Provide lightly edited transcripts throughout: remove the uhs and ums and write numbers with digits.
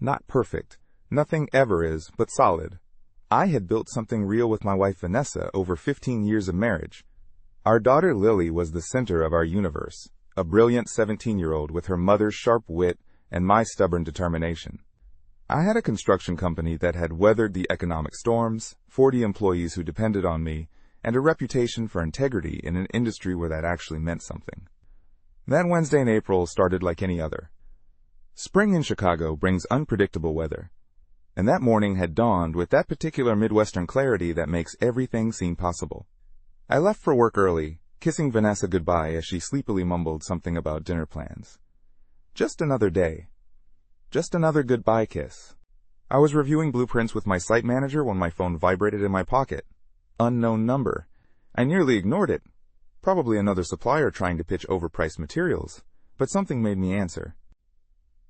Not perfect. Nothing ever is, but solid. I had built something real with my wife Vanessa over 15 years of marriage. Our daughter Lily was the center of our universe, a brilliant 17-year-old with her mother's sharp wit and my stubborn determination. I had a construction company that had weathered the economic storms, 40 employees who depended on me, and a reputation for integrity in an industry where that actually meant something. That Wednesday in April started like any other. Spring in Chicago brings unpredictable weather, and that morning had dawned with that particular Midwestern clarity that makes everything seem possible. I left for work early, kissing Vanessa goodbye as she sleepily mumbled something about dinner plans. Just another day. Just another goodbye kiss. I was reviewing blueprints with my site manager when my phone vibrated in my pocket. Unknown number. I nearly ignored it. Probably another supplier trying to pitch overpriced materials, but something made me answer.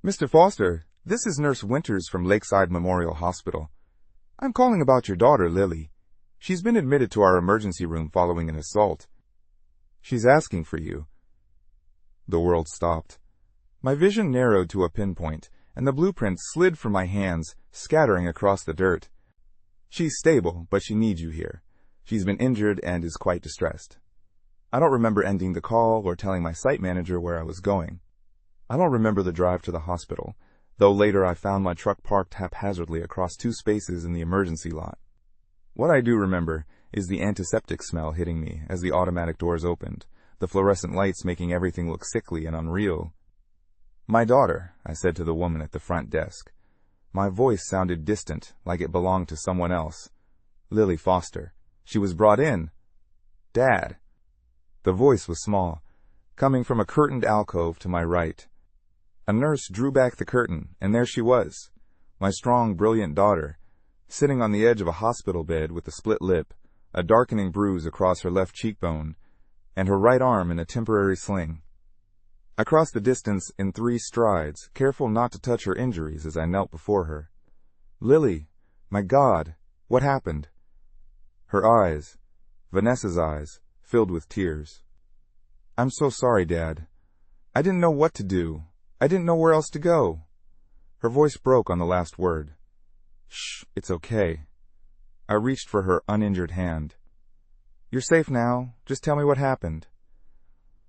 Mr. Foster, this is Nurse Winters from Lakeside Memorial Hospital. I'm calling about your daughter, Lily. She's been admitted to our emergency room following an assault. She's asking for you. The world stopped. My vision narrowed to a pinpoint, and the blueprint slid from my hands, scattering across the dirt. She's stable, but she needs you here. She's been injured and is quite distressed. I don't remember ending the call or telling my site manager where I was going. I don't remember the drive to the hospital, though later I found my truck parked haphazardly across 2 spaces in the emergency lot. What I do remember is the antiseptic smell hitting me as the automatic doors opened, the fluorescent lights making everything look sickly and unreal. My daughter, I said to the woman at the front desk. My voice sounded distant, like it belonged to someone else. Lily Foster. She was brought in. Dad. The voice was small, coming from a curtained alcove to my right. A nurse drew back the curtain, and there she was, my strong, brilliant daughter, sitting on the edge of a hospital bed with a split lip, a darkening bruise across her left cheekbone, and her right arm in a temporary sling. I crossed the distance in 3 strides, careful not to touch her injuries as I knelt before her. Lily, my God, what happened? Her eyes, Vanessa's eyes, filled with tears. I'm so sorry, Dad. I didn't know what to do. I didn't know where else to go. Her voice broke on the last word. Shh, it's okay. I reached for her uninjured hand. You're safe now. Just tell me what happened.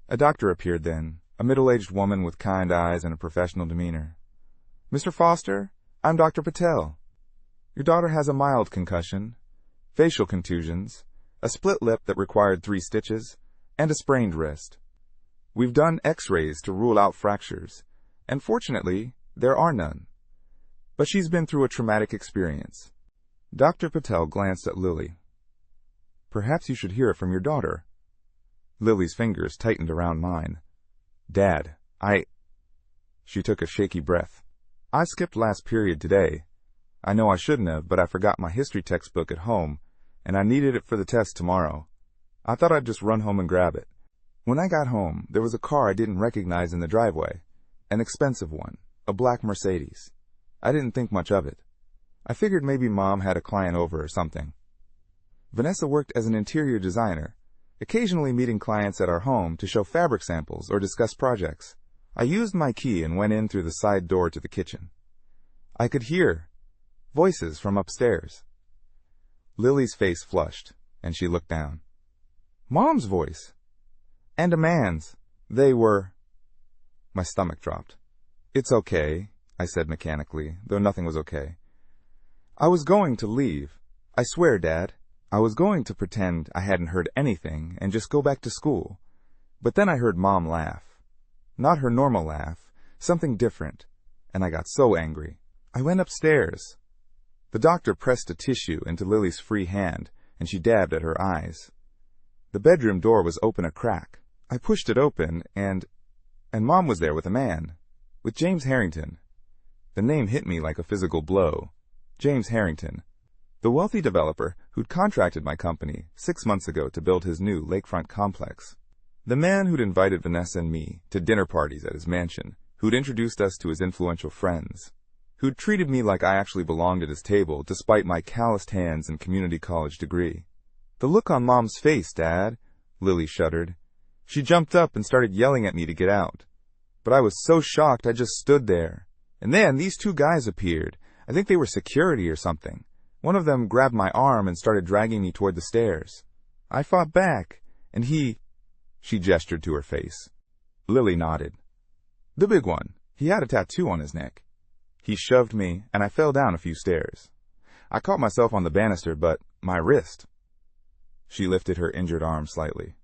A doctor appeared then, a middle-aged woman with kind eyes and a professional demeanor. Mr. Foster, I'm Dr. Patel. Your daughter has a mild concussion, facial contusions, a split lip that required 3 stitches, and a sprained wrist. We've done X-rays to rule out fractures, and fortunately, there are none. But she's been through a traumatic experience. Dr. Patel glanced at Lily. Perhaps you should hear it from your daughter. Lily's fingers tightened around mine. Dad, She took a shaky breath. I skipped last period today. I know I shouldn't have, but I forgot my history textbook at home, and I needed it for the test tomorrow. I thought I'd just run home and grab it. When I got home, there was a car I didn't recognize in the driveway. An expensive one, a black Mercedes. I didn't think much of it. I figured maybe Mom had a client over or something. Vanessa worked as an interior designer, occasionally meeting clients at our home to show fabric samples or discuss projects. I used my key and went in through the side door to the kitchen. I could hear voices from upstairs. Lily's face flushed, and she looked down. Mom's voice. And a man's. They were... My stomach dropped. It's okay, I said mechanically, though nothing was okay. I was going to leave. I swear, Dad. I was going to pretend I hadn't heard anything and just go back to school. But then I heard Mom laugh. Not her normal laugh, something different, and I got so angry. I went upstairs. The doctor pressed a tissue into Lily's free hand, and she dabbed at her eyes. The bedroom door was open a crack. I pushed it open, and Mom was there with a man, with James Harrington. The name hit me like a physical blow. James Harrington, the wealthy developer who'd contracted my company 6 months ago to build his new lakefront complex. The man who'd invited Vanessa and me to dinner parties at his mansion, who'd introduced us to his influential friends, who'd treated me like I actually belonged at his table despite my calloused hands and community college degree. The look on Mom's face, Dad, Lily shuddered. She jumped up and started yelling at me to get out. But I was so shocked I just stood there. And then these two guys appeared. I think they were security or something. One of them grabbed my arm and started dragging me toward the stairs. I fought back, and She gestured to her face. Lily nodded. The big one. He had a tattoo on his neck. He shoved me, and I fell down a few stairs. I caught myself on the banister, but my wrist. She lifted her injured arm slightly.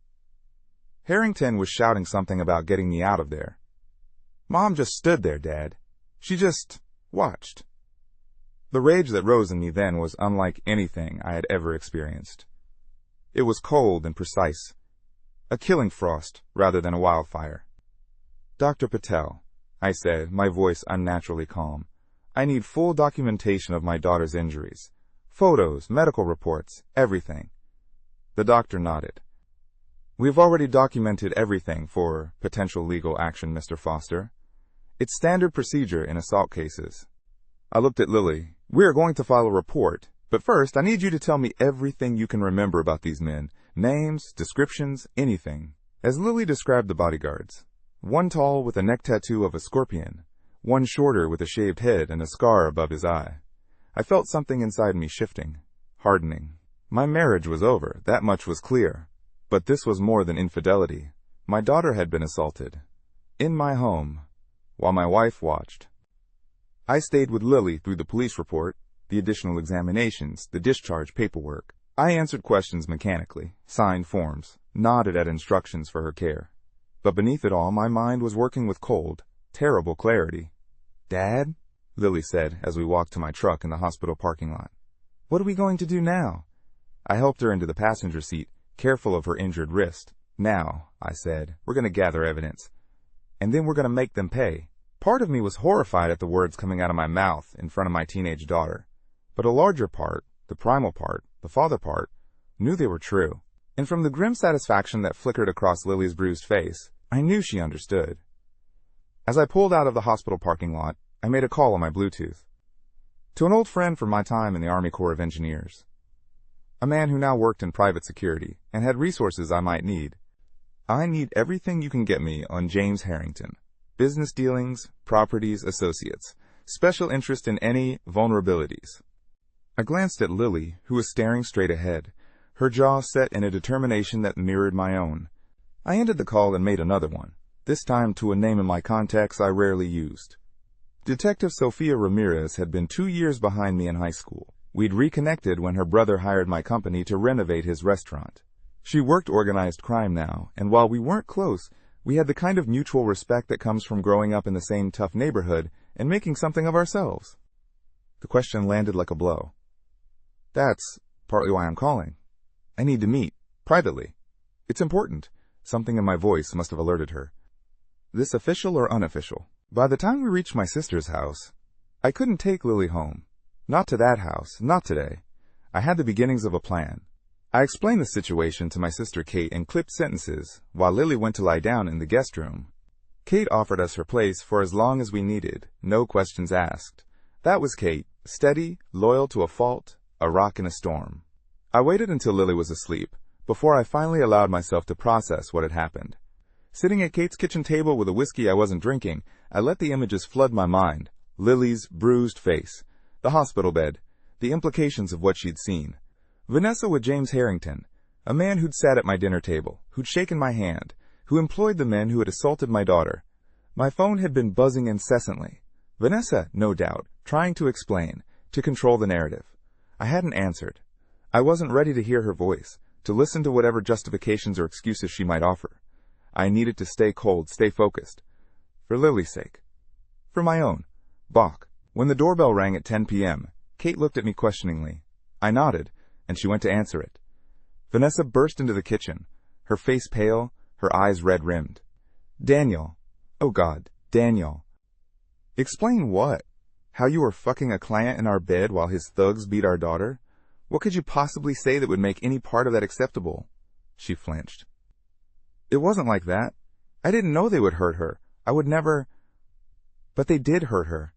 Harrington was shouting something about getting me out of there. Mom just stood there, Dad. She just watched. The rage that rose in me then was unlike anything I had ever experienced. It was cold and precise. A killing frost rather than a wildfire. Dr. Patel, I said, my voice unnaturally calm, I need full documentation of my daughter's injuries. Photos, medical reports, everything. The doctor nodded. We've already documented everything for potential legal action, Mr. Foster. It's standard procedure in assault cases. I looked at Lily. We are going to file a report, but first I need you to tell me everything you can remember about these men. Names, descriptions, anything. As Lily described the bodyguards. One tall with a neck tattoo of a scorpion. One shorter with a shaved head and a scar above his eye. I felt something inside me shifting, hardening. My marriage was over, that much was clear. But this was more than infidelity. My daughter had been assaulted. In my home, while my wife watched. I stayed with Lily through the police report, the additional examinations, the discharge paperwork. I answered questions mechanically, signed forms, nodded at instructions for her care. But beneath it all, my mind was working with cold, terrible clarity. Dad? Lily said as we walked to my truck in the hospital parking lot. What are we going to do now? I helped her into the passenger seat, careful of her injured wrist. Now, I said, we're going to gather evidence. And then we're going to make them pay. Part of me was horrified at the words coming out of my mouth in front of my teenage daughter. But a larger part, the primal part, the father part, knew they were true. And from the grim satisfaction that flickered across Lily's bruised face, I knew she understood. As I pulled out of the hospital parking lot, I made a call on my Bluetooth. To an old friend from my time in the Army Corps of Engineers. A man who now worked in private security and had resources I might need. I need everything you can get me on James Harrington. Business dealings, properties, associates. Special interest in any vulnerabilities. I glanced at Lily, who was staring straight ahead, her jaw set in a determination that mirrored my own. I ended the call and made another one, this time to a name in my contacts I rarely used. Detective Sophia Ramirez had been 2 years behind me in high school. We'd reconnected when her brother hired my company to renovate his restaurant. She worked organized crime now, and while we weren't close, we had the kind of mutual respect that comes from growing up in the same tough neighborhood and making something of ourselves. The question landed like a blow. That's partly why I'm calling. I need to meet, privately. It's important. Something in my voice must have alerted her. This official or unofficial? By the time we reached my sister's house, I couldn't take Lily home. Not to that house, not today. I had the beginnings of a plan. I explained the situation to my sister Kate in clipped sentences while Lily went to lie down in the guest room. Kate offered us her place for as long as we needed, no questions asked. That was Kate, steady, loyal to a fault, a rock in a storm. I waited until Lily was asleep, before I finally allowed myself to process what had happened. Sitting at Kate's kitchen table with a whiskey I wasn't drinking, I let the images flood my mind. Lily's bruised face, the hospital bed, the implications of what she'd seen. Vanessa with James Harrington, a man who'd sat at my dinner table, who'd shaken my hand, who employed the men who had assaulted my daughter. My phone had been buzzing incessantly. Vanessa, no doubt, trying to explain, to control the narrative. I hadn't answered. I wasn't ready to hear her voice, to listen to whatever justifications or excuses she might offer. I needed to stay cold, stay focused. For Lily's sake. For my own. Balk. When the doorbell rang at 10 p.m., Kate looked at me questioningly. I nodded, and she went to answer it. Vanessa burst into the kitchen, her face pale, her eyes red-rimmed. Daniel. Oh God, Daniel. Explain what? How you were fucking a client in our bed while his thugs beat our daughter? What could you possibly say that would make any part of that acceptable? She flinched. It wasn't like that. I didn't know they would hurt her. I would never... But they did hurt her.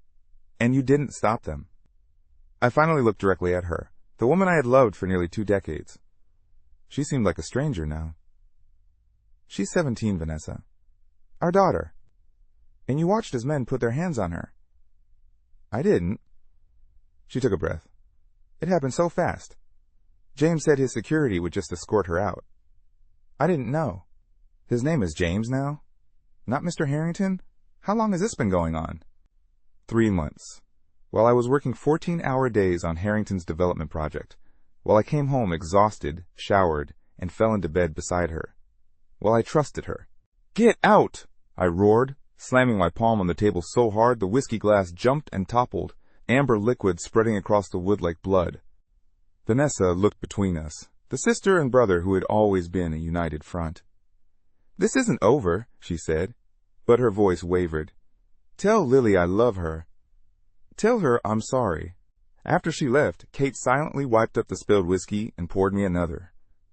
And you didn't stop them. I finally looked directly at her, the woman I had loved for nearly 2 decades. She seemed like a stranger now. She's 17, Vanessa. Our daughter. And you watched as men put their hands on her. I didn't. She took a breath. It happened so fast. James said his security would just escort her out. I didn't know. His name is James now? Not Mr. Harrington? How long has this been going on? 3 months. While I was working 14-hour days on Harrington's development project, while I came home exhausted, showered, and fell into bed beside her, while I trusted her. Get out! I roared, slamming my palm on the table so hard the whiskey glass jumped and toppled, amber liquid spreading across the wood like blood. Vanessa looked between us, the sister and brother who had always been a united front. This isn't over, she said, but her voice wavered. Tell Lily I love her. Tell her I'm sorry. After she left, Kate silently wiped up the spilled whiskey and poured me another.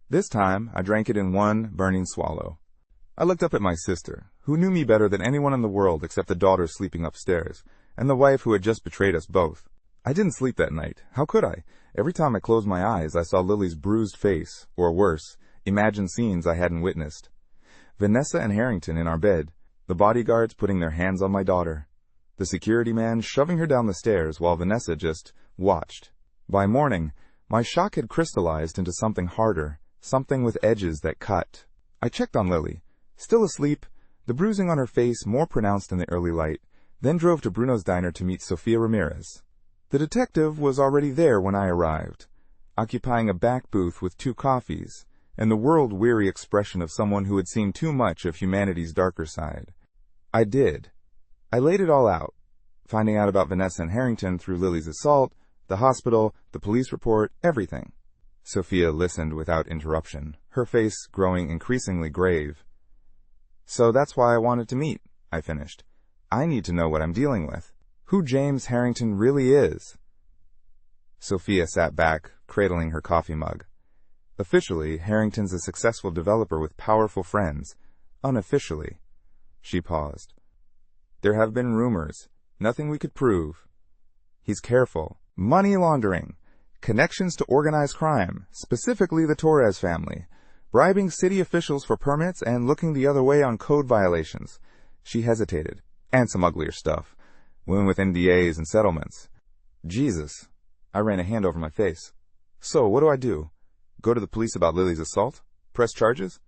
This time, I drank it in one burning swallow. I looked up at my sister, who knew me better than anyone in the world except the daughter sleeping upstairs, and the wife who had just betrayed us both. I didn't sleep that night. How could I? Every time I closed my eyes, I saw Lily's bruised face, or worse, imagined scenes I hadn't witnessed. Vanessa and Harrington in our bed, the bodyguards putting their hands on my daughter, the security man shoving her down the stairs while Vanessa just watched. By morning, my shock had crystallized into something harder, something with edges that cut. I checked on Lily, still asleep, the bruising on her face more pronounced in the early light, then drove to Bruno's diner to meet Sofia Ramirez. The detective was already there when I arrived, occupying a back booth with 2 coffees, and the world-weary expression of someone who had seen too much of humanity's darker side. I did. I laid it all out, finding out about Vanessa and Harrington through Lily's assault, the hospital, the police report, everything. Sofia listened without interruption, her face growing increasingly grave. So that's why I wanted to meet, I finished. I need to know what I'm dealing with, who James Harrington really is. Sofia sat back, cradling her coffee mug. Officially, Harrington's a successful developer with powerful friends. Unofficially, she paused. There have been rumors, nothing we could prove. He's careful. Money laundering, connections to organized crime, specifically the Torres family, bribing city officials for permits and looking the other way on code violations. She hesitated. And some uglier stuff. Women with NDAs and settlements. Jesus. I ran a hand over my face. So, what do I do? Go to the police about Lily's assault? Press charges?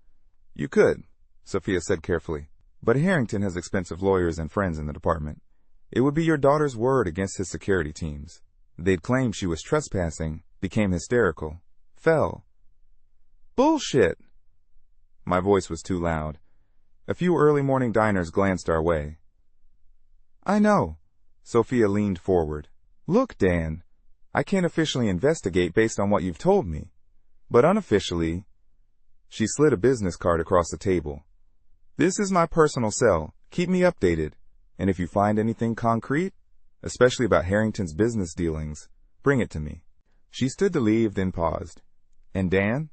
You could, Sofia said carefully. But Harrington has expensive lawyers and friends in the department. It would be your daughter's word against his security teams. They'd claim she was trespassing, became hysterical, fell. Bullshit! My voice was too loud. A few early morning diners glanced our way. I know. Sofia leaned forward. Look, Dan, I can't officially investigate based on what you've told me. But unofficially, she slid a business card across the table. This is my personal cell. Keep me updated. And if you find anything concrete, especially about Harrington's business dealings, bring it to me. She stood to leave, then paused. And Dan,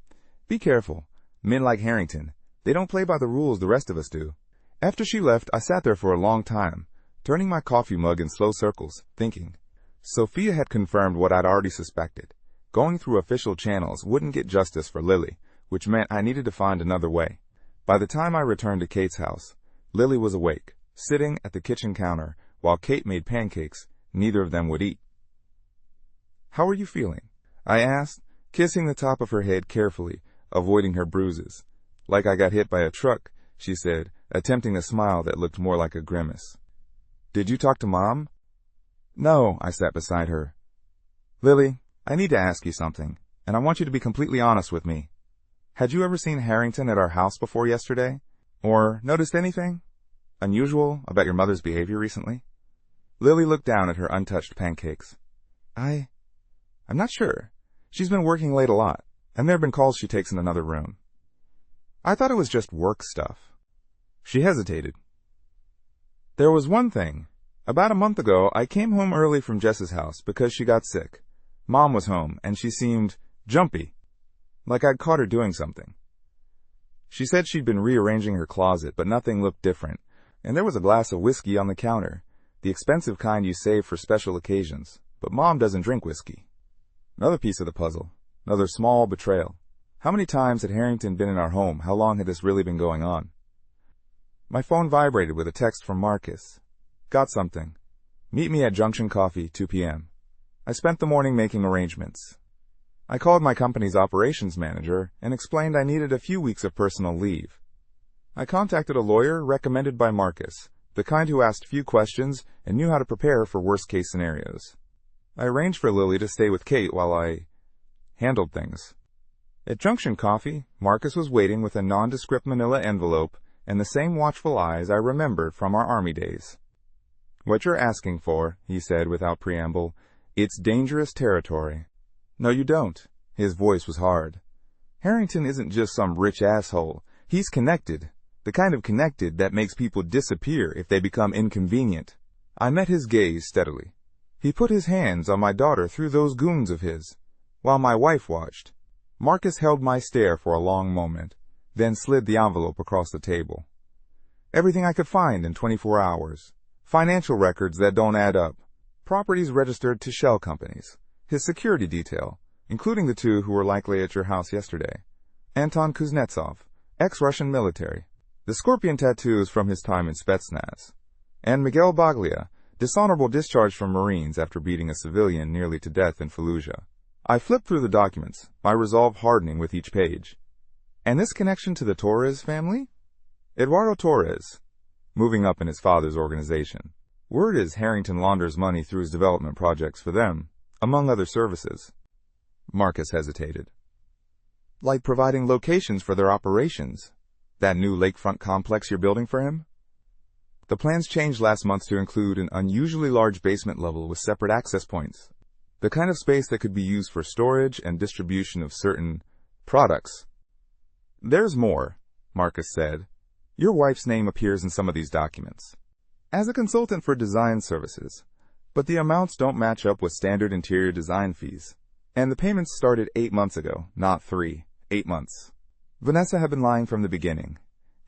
be careful. Men like Harrington, they don't play by the rules the rest of us do. After she left, I sat there for a long time, turning my coffee mug in slow circles, thinking. Sofia had confirmed what I'd already suspected. Going through official channels wouldn't get justice for Lily, which meant I needed to find another way. By the time I returned to Kate's house, Lily was awake, sitting at the kitchen counter, while Kate made pancakes neither of them would eat. How are you feeling? I asked, kissing the top of her head carefully, avoiding her bruises. Like I got hit by a truck, she said, attempting a smile that looked more like a grimace. Did you talk to Mom? No, I sat beside her. Lily, I need to ask you something, and I want you to be completely honest with me. Had you ever seen Harrington at our house before yesterday? Or noticed anything unusual about your mother's behavior recently? Lily looked down at her untouched pancakes. I'm not sure. She's been working late a lot, and there have been calls she takes in another room. I thought it was just work stuff. She hesitated. There was one thing. About a month ago, I came home early from Jess's house because she got sick. Mom was home, and she seemed jumpy, like I'd caught her doing something. She said she'd been rearranging her closet, but nothing looked different, and there was a glass of whiskey on the counter, the expensive kind you save for special occasions, but Mom doesn't drink whiskey. Another piece of the puzzle, another small betrayal. How many times had Harrington been in our home? How long had this really been going on? My phone vibrated with a text from Marcus. Got something. Meet me at Junction Coffee, 2 p.m. I spent the morning making arrangements. I called my company's operations manager and explained I needed a few weeks of personal leave. I contacted a lawyer recommended by Marcus, the kind who asked few questions and knew how to prepare for worst-case scenarios. I arranged for Lily to stay with Kate while I handled things. At Junction Coffee, Marcus was waiting with a nondescript manila envelope and the same watchful eyes I remembered from our army days. "What you're asking for," he said without preamble, "it's dangerous territory." "No, you don't." His voice was hard. "Harrington isn't just some rich asshole. He's connected. The kind of connected that makes people disappear if they become inconvenient." I met his gaze steadily. He put his hands on my daughter through those goons of his, while my wife watched. Marcus held my stare for a long moment, then slid the envelope across the table. Everything I could find in 24 hours. Financial records that don't add up. Properties registered to shell companies. His security detail, including the two who were likely at your house yesterday. Anton Kuznetsov, ex-Russian military. The scorpion tattoos from his time in Spetsnaz. And Miguel Baglia, dishonorable discharge from Marines after beating a civilian nearly to death in Fallujah. I flipped through the documents, my resolve hardening with each page. And this connection to the Torres family? Eduardo Torres, moving up in his father's organization. Word is Harrington launders money through his development projects for them, among other services. Marcus hesitated. Like providing locations for their operations. That new lakefront complex you're building for him? The plans changed last month to include an unusually large basement level with separate access points. The kind of space that could be used for storage and distribution of certain products. There's more, Marcus said. Your wife's name appears in some of these documents. As a consultant for design services, but the amounts don't match up with standard interior design fees. And the payments started 8 months ago, not 3, 8 months. Vanessa had been lying from the beginning.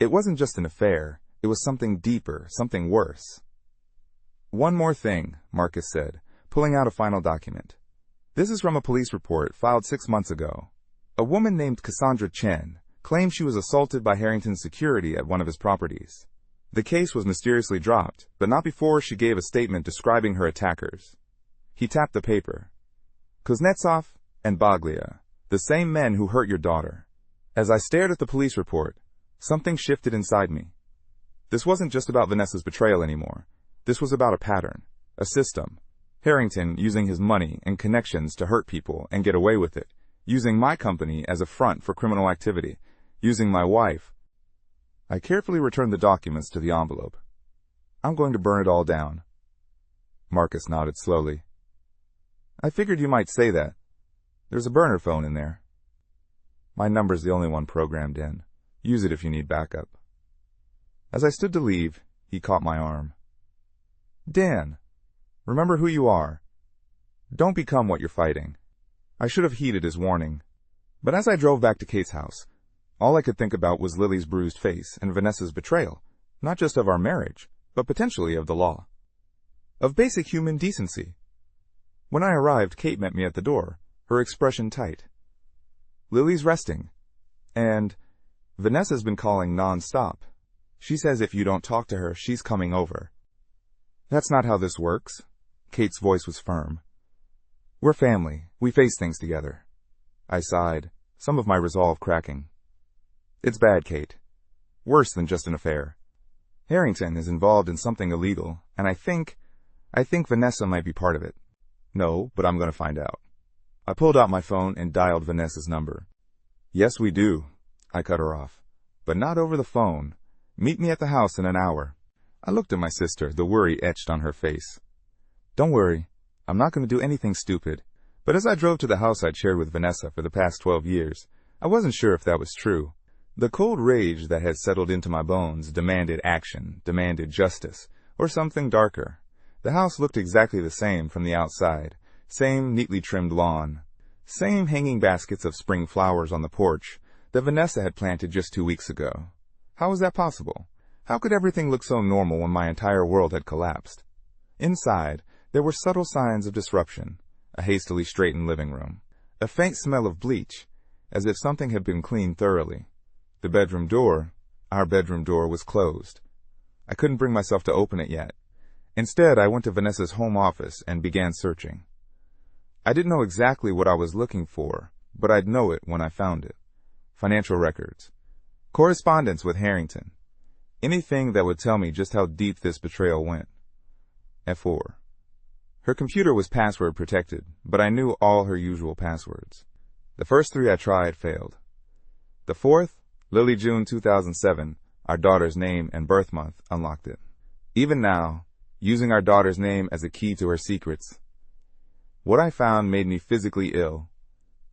It wasn't just an affair, it was something deeper, something worse. One more thing, Marcus said, pulling out a final document. This is from a police report filed 6 months ago. A woman named Cassandra Chen claimed she was assaulted by Harrington's security at one of his properties. The case was mysteriously dropped, but not before she gave a statement describing her attackers. He tapped the paper. Kuznetsov and Baglia, the same men who hurt your daughter. As I stared at the police report, something shifted inside me. This wasn't just about Vanessa's betrayal anymore. This was about a pattern, a system. Harrington using his money and connections to hurt people and get away with it, using my company as a front for criminal activity, using my wife. I carefully returned the documents to the envelope. I'm going to burn it all down. Marcus nodded slowly. I figured you might say that. There's a burner phone in there. My number's the only one programmed in. Use it if you need backup. As I stood to leave, he caught my arm. Dan, remember who you are. Don't become what you're fighting. I should have heeded his warning. But as I drove back to Kate's house, all I could think about was Lily's bruised face and Vanessa's betrayal, not just of our marriage, but potentially of the law. Of basic human decency. When I arrived, Kate met me at the door, her expression tight. Lily's resting, and Vanessa's been calling non-stop. She says if you don't talk to her, she's coming over. That's not how this works. Kate's voice was firm. We're family. We face things together. I sighed, some of my resolve cracking. It's bad, Kate. Worse than just an affair. Harrington is involved in something illegal, and I think Vanessa might be part of it. No, but I'm going to find out. I pulled out my phone and dialed Vanessa's number. Yes, we do. I cut her off. But not over the phone. Meet me at the house in an hour. I looked at my sister, the worry etched on her face. Don't worry. I'm not going to do anything stupid. But as I drove to the house I'd shared with Vanessa for the past 12 years, I wasn't sure if that was true. The cold rage that had settled into my bones demanded action, demanded justice, or something darker. The house looked exactly the same from the outside. Same neatly trimmed lawn. Same hanging baskets of spring flowers on the porch that Vanessa had planted just 2 weeks ago. How was that possible? How could everything look so normal when my entire world had collapsed? Inside, there were subtle signs of disruption. A hastily straightened living room. A faint smell of bleach, as if something had been cleaned thoroughly. The bedroom door, our bedroom door, was closed. I couldn't bring myself to open it yet. Instead, I went to Vanessa's home office and began searching. I didn't know exactly what I was looking for, but I'd know it when I found it. Financial records. Correspondence with Harrington. Anything that would tell me just how deep this betrayal went. F4. Her computer was password protected, but I knew all her usual passwords. The first 3 I tried failed. The fourth, Lily June 2007, our daughter's name and birth month, unlocked it. Even now, using our daughter's name as a key to her secrets. What I found made me physically ill.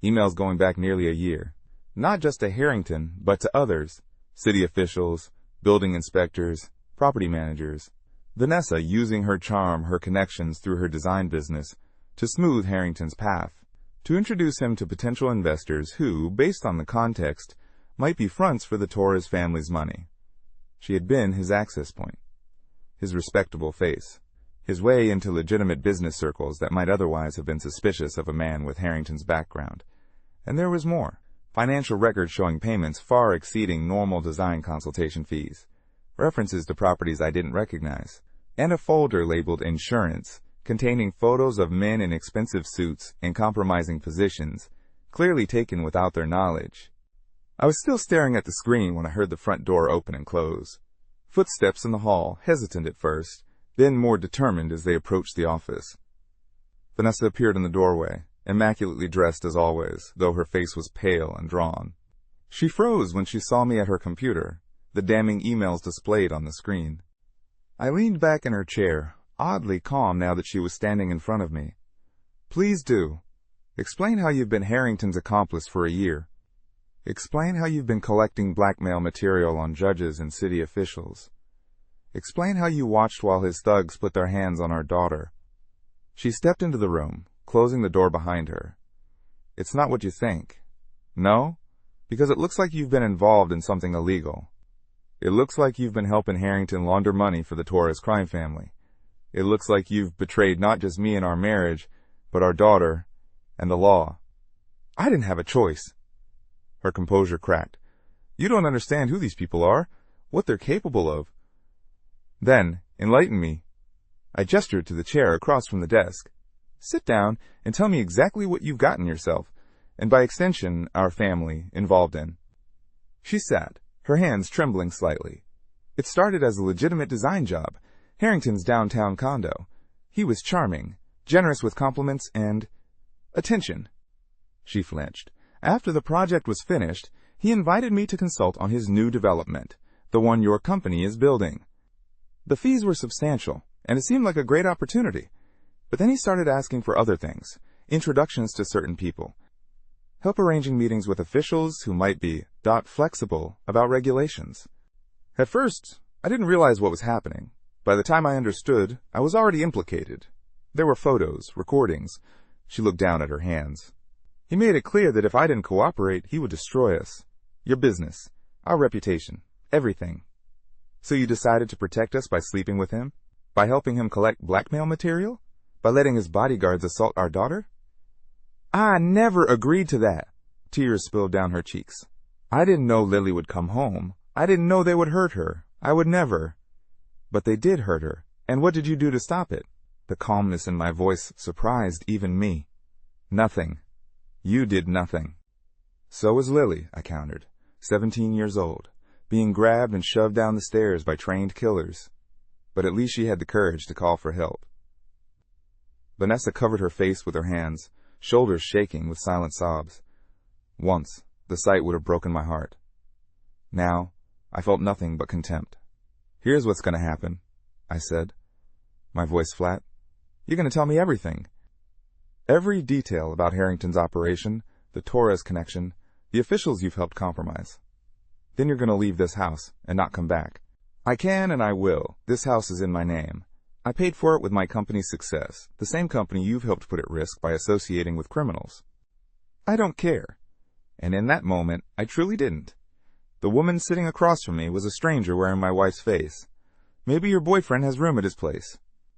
Emails going back nearly a year. Not just to Harrington, but to others. City officials, building inspectors, property managers. Vanessa using her charm, her connections through her design business to smooth Harrington's path, to introduce him to potential investors who, based on the context, might be fronts for the Torres family's money. She had been his access point, his respectable face, his way into legitimate business circles that might otherwise have been suspicious of a man with Harrington's background. And there was more. Financial records showing payments far exceeding normal design consultation fees, references to properties I didn't recognize, and a folder labeled insurance containing photos of men in expensive suits in compromising positions, clearly taken without their knowledge. I was still staring at the screen when I heard the front door open and close. Footsteps in the hall, hesitant at first, then more determined as they approached the office. Vanessa appeared in the doorway, immaculately dressed as always, though her face was pale and drawn. She froze when she saw me at her computer, the damning emails displayed on the screen. I leaned back in her chair, oddly calm now that she was standing in front of me. Please do. Explain how you've been Harrington's accomplice for a year. Explain how you've been collecting blackmail material on judges and city officials. Explain how you watched while his thugs put their hands on our daughter. She stepped into the room, closing the door behind her. It's not what you think. No? Because it looks like you've been involved in something illegal. It looks like you've been helping Harrington launder money for the Torres crime family. It looks like you've betrayed not just me and our marriage, but our daughter and the law. I didn't have a choice. Her composure cracked. You don't understand who these people are, what they're capable of. Then, enlighten me. I gestured to the chair across from the desk. Sit down and tell me exactly what you've gotten yourself, and by extension, our family, involved in. She sat, her hands trembling slightly. It started as a legitimate design job, Harrington's downtown condo. He was charming, generous with compliments and attention. She flinched. After the project was finished, he invited me to consult on his new development, the one your company is building. The fees were substantial, and it seemed like a great opportunity. But then he started asking for other things, introductions to certain people, help arranging meetings with officials who might be flexible about regulations. At first, I didn't realize what was happening. By the time I understood, I was already implicated. There were photos, recordings. She looked down at her hands. He made it clear that if I didn't cooperate, he would destroy us. Your business, our reputation, everything. So you decided to protect us by sleeping with him? By helping him collect blackmail material? By letting his bodyguards assault our daughter? I never agreed to that. Tears spilled down her cheeks. I didn't know Lily would come home. I didn't know they would hurt her. I would never. But they did hurt her. And what did you do to stop it? The calmness in my voice surprised even me. Nothing. You did nothing. So was Lily, I countered, 17 years old, being grabbed and shoved down the stairs by trained killers. But at least she had the courage to call for help. Vanessa covered her face with her hands, shoulders shaking with silent sobs. Once, the sight would have broken my heart. Now, I felt nothing but contempt. Here's what's going to happen, I said, my voice flat. You're going to tell me everything. Every detail about Harrington's operation, the Torres connection, the officials you've helped compromise. Then you're going to leave this house and not come back. I can and I will. This house is in my name. I paid for it with my company's success, the same company you've helped put at risk by associating with criminals. I don't care. And in that moment, I truly didn't. The woman sitting across from me was a stranger wearing my wife's face. Maybe your boyfriend has room at his place.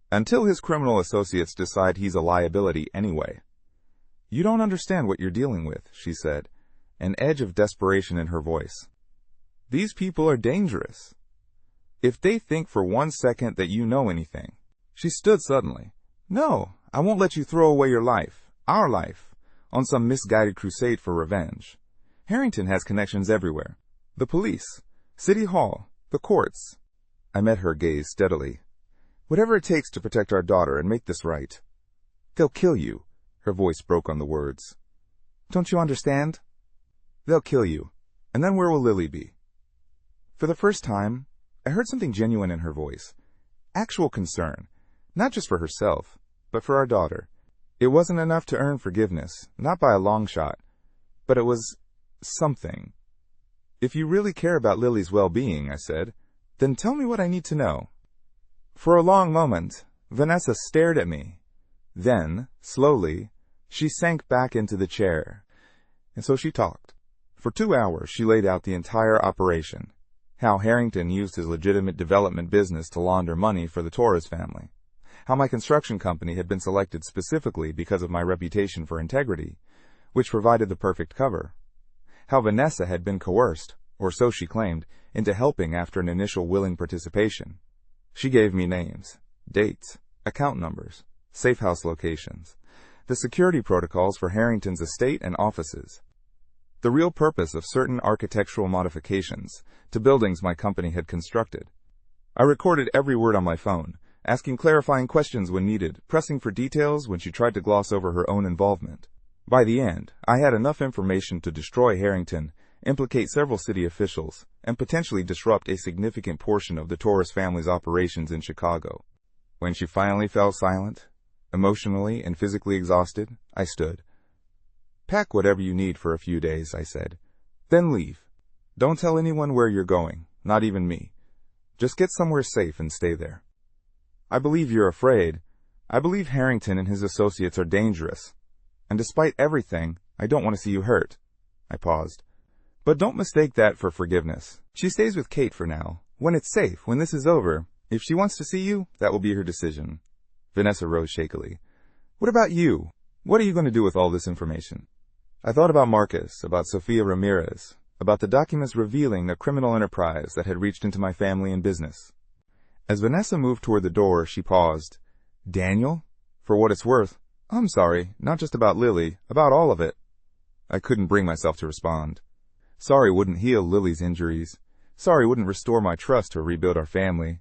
Until his criminal associates decide he's a liability anyway. You don't understand what you're dealing with, she said, an edge of desperation in her voice. These people are dangerous. If they think for 1 second that you know anything, She stood suddenly. No, I won't let you throw away your life, our life, on some misguided crusade for revenge. Harrington has connections everywhere. The police, City Hall, the courts. I met her gaze steadily. Whatever it takes to protect our daughter and make this right. They'll kill you. Her voice broke on the words. Don't you understand? They'll kill you. And then where will Lily be? For the first time, I heard something genuine in her voice. Actual concern. Not just for herself, but for our daughter. It wasn't enough to earn forgiveness, not by a long shot. But it was something. If you really care about Lily's well-being, I said, then tell me what I need to know. For a long moment, Vanessa stared at me. Then, slowly, she sank back into the chair. And so she talked. For 2 hours, she laid out the entire operation. How Harrington used his legitimate development business to launder money for the Torres family. How my construction company had been selected specifically because of my reputation for integrity, which provided the perfect cover. How Vanessa had been coerced, or so she claimed, into helping after an initial willing participation. She gave me names, dates, account numbers, safe house locations, the security protocols for Harrington's estate and offices, the real purpose of certain architectural modifications to buildings my company had constructed. I recorded every word on my phone, asking clarifying questions when needed, pressing for details when she tried to gloss over her own involvement. By the end, I had enough information to destroy Harrington, implicate several city officials, and potentially disrupt a significant portion of the Torres family's operations in Chicago. When she finally fell silent, emotionally and physically exhausted, I stood. Pack whatever you need for a few days, I said. Then leave. Don't tell anyone where you're going, not even me. Just get somewhere safe and stay there. I believe you're afraid. I believe Harrington and his associates are dangerous. And despite everything, I don't want to see you hurt. I paused. But don't mistake that for forgiveness. She stays with Kate for now. When it's safe, when this is over, if she wants to see you, that will be her decision. Vanessa rose shakily. What about you? What are you going to do with all this information? I thought about Marcus, about Sofia Ramirez, about the documents revealing a criminal enterprise that had reached into my family and business. As Vanessa moved toward the door, she paused. Daniel? For what it's worth, I'm sorry, not just about Lily, about all of it. I couldn't bring myself to respond. Sorry wouldn't heal Lily's injuries. Sorry wouldn't restore my trust or rebuild our family.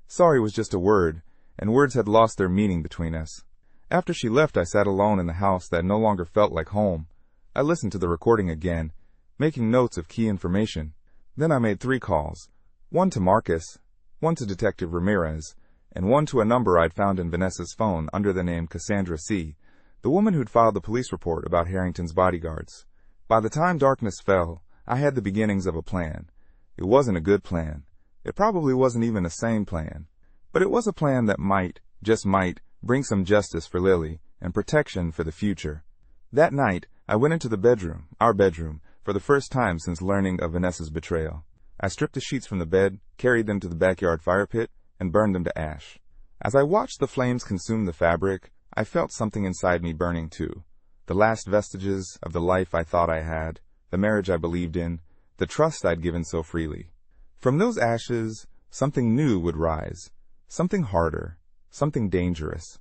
Sorry was just a word, and words had lost their meaning between us. After she left, I sat alone in the house that no longer felt like home. I listened to the recording again, making notes of key information. Then I made 3 calls, one to Marcus, one to Detective Ramirez, and one to a number I'd found in Vanessa's phone under the name Cassandra C., the woman who'd filed the police report about Harrington's bodyguards. By the time darkness fell, I had the beginnings of a plan. It wasn't a good plan. It probably wasn't even a sane plan. But it was a plan that might, just might, bring some justice for Lily and protection for the future. That night, I went into the bedroom, our bedroom, for the first time since learning of Vanessa's betrayal. I stripped the sheets from the bed, carried them to the backyard fire pit, and burned them to ash. As I watched the flames consume the fabric, I felt something inside me burning too. The last vestiges of the life I thought I had, the marriage I believed in, the trust I'd given so freely. From those ashes, something new would rise. Something harder. Something dangerous.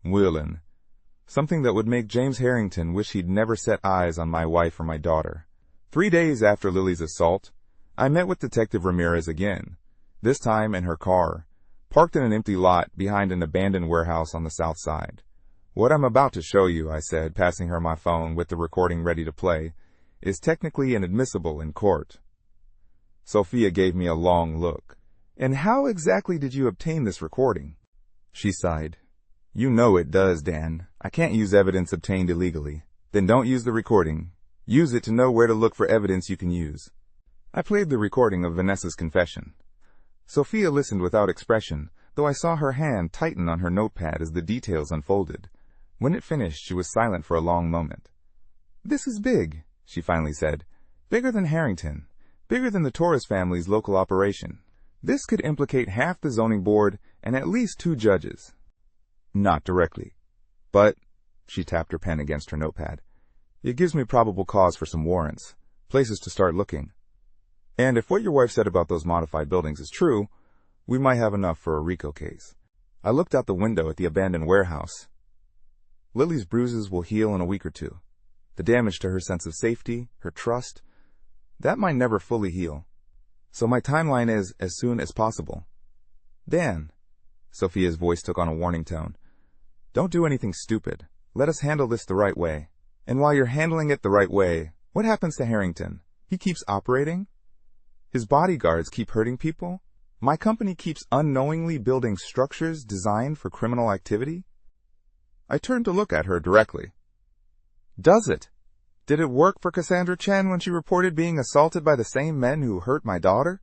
Willing. Something that would make James Harrington wish he'd never set eyes on my wife or my daughter. 3 days after Lily's assault, I met with Detective Ramirez again, this time in her car, parked in an empty lot behind an abandoned warehouse on the south side. What I'm about to show you, I said, passing her my phone with the recording ready to play, is technically inadmissible in court. Sophia gave me a long look. And how exactly did you obtain this recording? She sighed. You know it does, Dan. I can't use evidence obtained illegally. Then don't use the recording. Use it to know where to look for evidence you can use. I played the recording of Vanessa's confession. Sophia listened without expression, though I saw her hand tighten on her notepad as the details unfolded. When it finished, she was silent for a long moment. This is big, she finally said. Bigger than Harrington. Bigger than the Torres family's local operation. This could implicate half the zoning board and at least 2 judges. Not directly. But, she tapped her pen against her notepad, it gives me probable cause for some warrants, places to start looking. And if what your wife said about those modified buildings is true, we might have enough for a RICO case. I looked out the window at the abandoned warehouse. Lily's bruises will heal in a week or two. The damage to her sense of safety, her trust, that might never fully heal. So my timeline is as soon as possible. Dan, Sophia's voice took on a warning tone, don't do anything stupid. Let us handle this the right way. And while you're handling it the right way, what happens to Harrington? He keeps operating? His bodyguards keep hurting people? My company keeps unknowingly building structures designed for criminal activity? I turned to look at her directly. Does it? Did it work for Cassandra Chen when she reported being assaulted by the same men who hurt my daughter?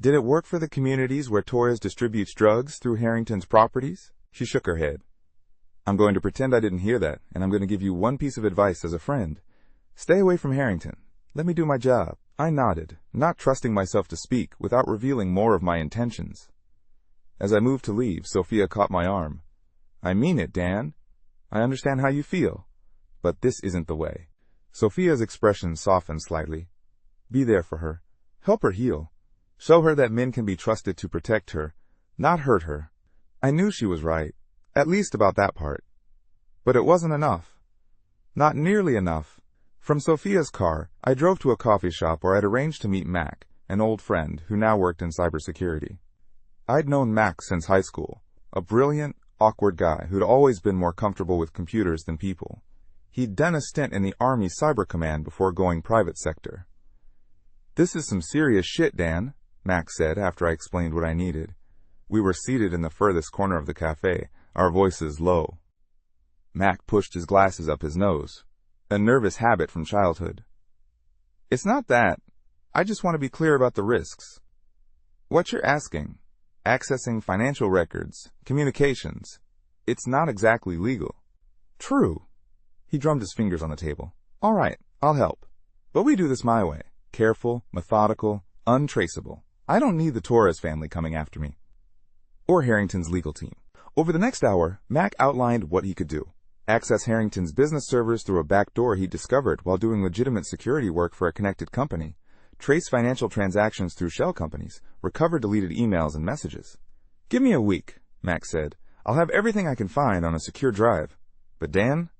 Did it work for the communities where Torres distributes drugs through Harrington's properties? She shook her head. I'm going to pretend I didn't hear that, and I'm going to give you one piece of advice as a friend. Stay away from Harrington. Let me do my job. I nodded, not trusting myself to speak without revealing more of my intentions. As I moved to leave, Sophia caught my arm. I mean it, Dan. I understand how you feel, but this isn't the way. Sophia's expression softened slightly. Be there for her. Help her heal. Show her that men can be trusted to protect her, not hurt her. I knew she was right, at least about that part. But it wasn't enough. Not nearly enough. From Sophia's car, I drove to a coffee shop where I'd arranged to meet Mac, an old friend who now worked in cybersecurity. I'd known Mac since high school, a brilliant, awkward guy who'd always been more comfortable with computers than people. He'd done a stint in the Army Cyber Command before going private sector. This is some serious shit, Dan, Mac said after I explained what I needed. We were seated in the furthest corner of the cafe, our voices low. Mac pushed his glasses up his nose, a nervous habit from childhood. It's not that. I just want to be clear about the risks. What you're asking, accessing financial records, communications, it's not exactly legal. True. He drummed his fingers on the table. All right, I'll help. But we do this my way. Careful, methodical, untraceable. I don't need the Torres family coming after me. Or Harrington's legal team. Over the next hour, Mac outlined what he could do. Access Harrington's business servers through a back door he discovered while doing legitimate security work for a connected company. Trace financial transactions through shell companies. Recover deleted emails and messages. Give me a week, Mac said. I'll have everything I can find on a secure drive. But Dan?